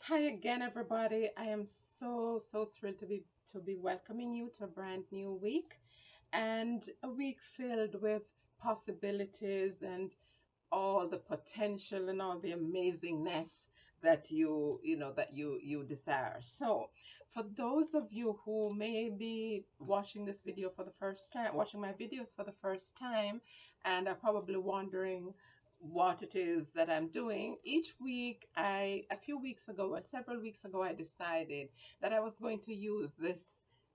Hi again, everybody. I am so thrilled to be welcoming you to a brand new week and a week filled with possibilities and all the potential and all the amazingness that you desire. So, for those of you who may be watching this video for the first time, watching my videos for the first time, and are probably wondering what it is that I'm doing, each week a few weeks ago, and several weeks ago, I decided that I was going to use this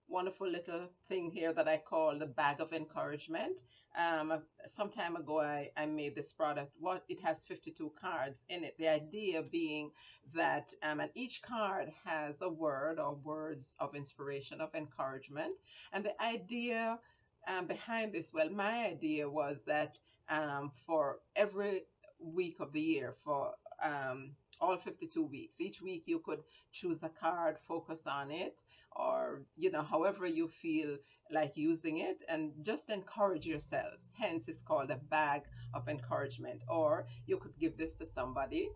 wonderful little thing here that I call the bag of encouragement. Some time ago, I made this product. What it has 52 cards in it. The idea being that and each card has a word or words of inspiration, of encouragement. And the idea behind this, well, my idea was that for every week of the year, for all 52 weeks, each week you could choose a card, focus on it, or however you feel like using it, and just encourage yourselves. Hence, it's called a bag of encouragement. Or you could give this to somebody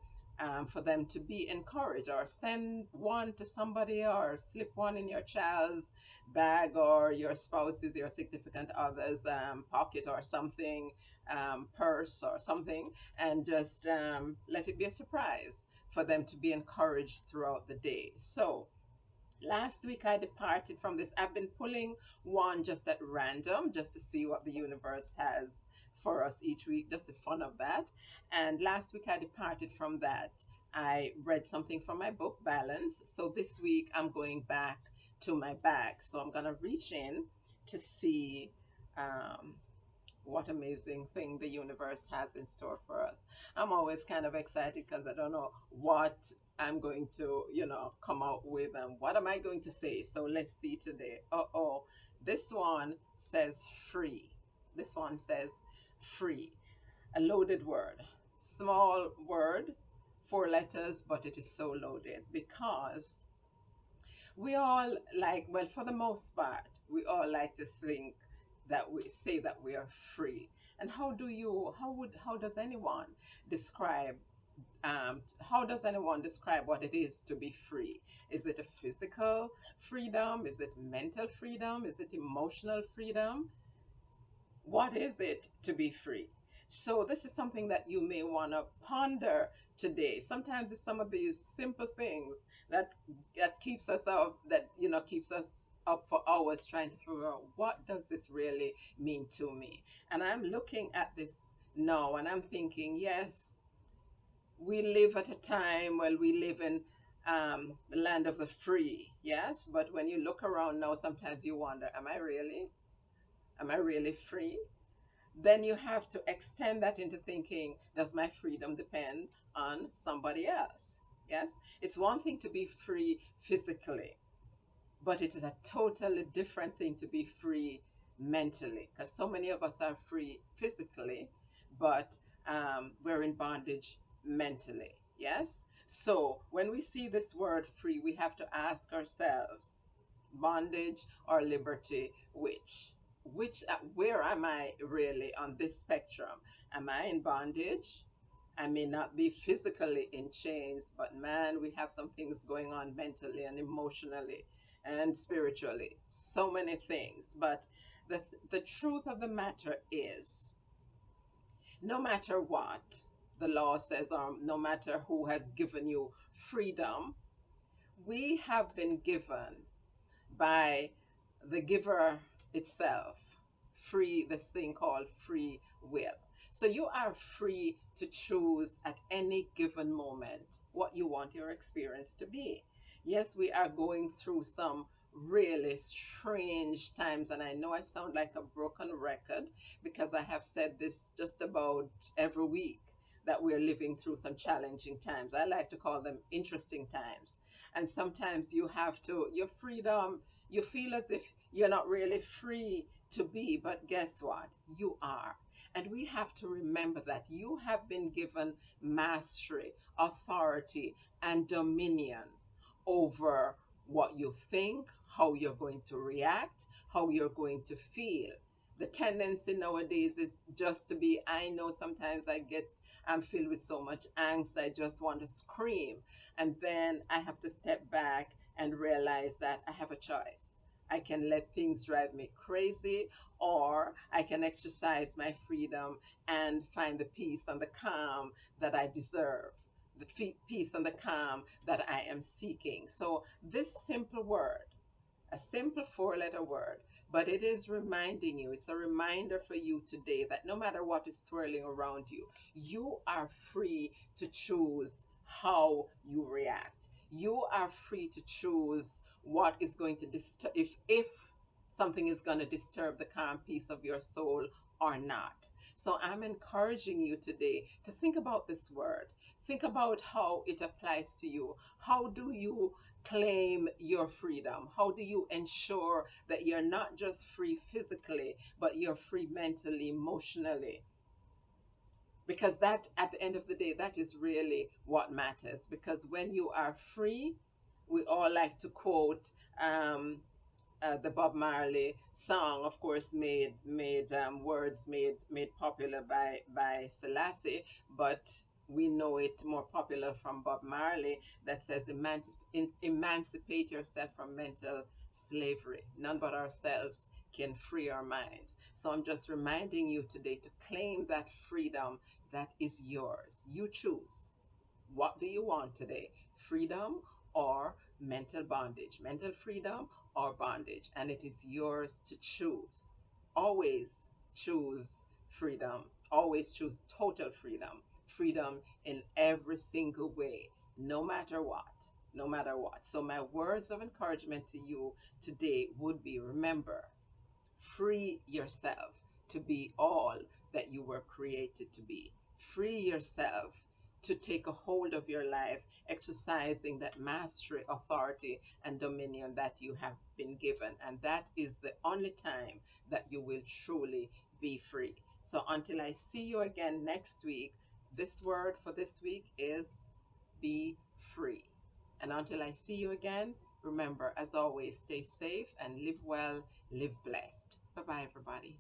for them to be encouraged, or send one to somebody, or slip one in your child's bag, or your spouse's, your significant other's pocket, or something, purse, or something, and just let it be a surprise for them to be encouraged throughout the day. So, last week I departed from this. I've been pulling one just at random, just to see what the universe has for us each week, just the fun of that. And last week I departed from that. I read something from my book, Balance. So this week I'm going back to my bag. So I'm going to reach in to see um, what amazing thing the universe has in store for us. I'm always kind of excited because I don't know what I'm going to, come out with and what am I going to say. So let's see today. Oh, this one says free. This one says free. A loaded word. Small word, four letters, but it is so loaded because we all like, well, for the most part, we all like to think that we say that we are free. And how does anyone describe, how does anyone describe what it is to be free? Is it a physical freedom? Is it mental freedom? Is it emotional freedom? What is it to be free? So this is something that you may want to ponder today. Sometimes it's some of these simple things that keeps us up, that keeps us up for hours trying to figure out what does this really mean to me. And I'm looking at this now and I'm thinking, yes, we live at a time, well, we live in the land of the free, yes, but when you look around now, sometimes you wonder, am I really free? Then you have to extend that into thinking, does my freedom depend on somebody else? Yes, it's one thing to be free physically, but it is a totally different thing to be free mentally, because so many of us are free physically, but we're in bondage mentally. Yes, so when we see this word free, we have to ask ourselves, bondage or liberty, where am I really on this spectrum? Am I in bondage? I may not be physically in chains, but man, we have some things going on mentally and emotionally and spiritually. So many things. But the truth of the matter is, no matter what the law says, or no matter who has given you freedom, we have been given by the giver itself this thing called free will. So you are free to choose at any given moment what you want your experience to be. Yes, we are going through some really strange times, and I know I sound like a broken record because I have said this just about every week, that we're living through some challenging times. I like to call them interesting times. And sometimes you have to, your freedom, you feel as if you're not really free to be, but guess what? You are. And we have to remember that you have been given mastery, authority, and dominion over what you think, how you're going to react, how you're going to feel. The tendency nowadays is just to be, I know sometimes I get I'm filled with so much angst, I just want to scream. And then I have to step back and realize that I have a choice. I can let things drive me crazy, or I can exercise my freedom and find the peace and the calm that I deserve, the peace and the calm that I am seeking. So, this simple word, a simple four-letter word, but it is reminding you, it's a reminder for you today that no matter what is swirling around you, you are free to choose how you react. You are free to choose what is going to disturb, if something is going to disturb the calm peace of your soul or not. So I'm encouraging you today to think about this word. Think about how it applies to you. How do you claim your freedom? How do you ensure that you're not just free physically, but you're free mentally, emotionally? Because that, at the end of the day, that is really what matters. Because when you are free, we all like to quote the Bob Marley song, of course, made words made popular by Selassie, but we know it more popular from Bob Marley, that says, emancipate yourself from mental slavery. None but ourselves can free our minds. So I'm just reminding you today to claim that freedom that is yours. You choose. What do you want today? Freedom or mental bondage? Mental freedom or bondage? And it is yours to choose. Always choose freedom. Always choose total freedom. Freedom in every single way, no matter what. No matter what. So, my words of encouragement to you today would be, remember, free yourself to be all that you were created to be. Free yourself to take a hold of your life, exercising that mastery, authority, and dominion that you have been given. And that is the only time that you will truly be free. So until I see you again next week, this word for this week is be free. And until I see you again, remember, as always, stay safe and live well, live blessed. Bye bye, everybody.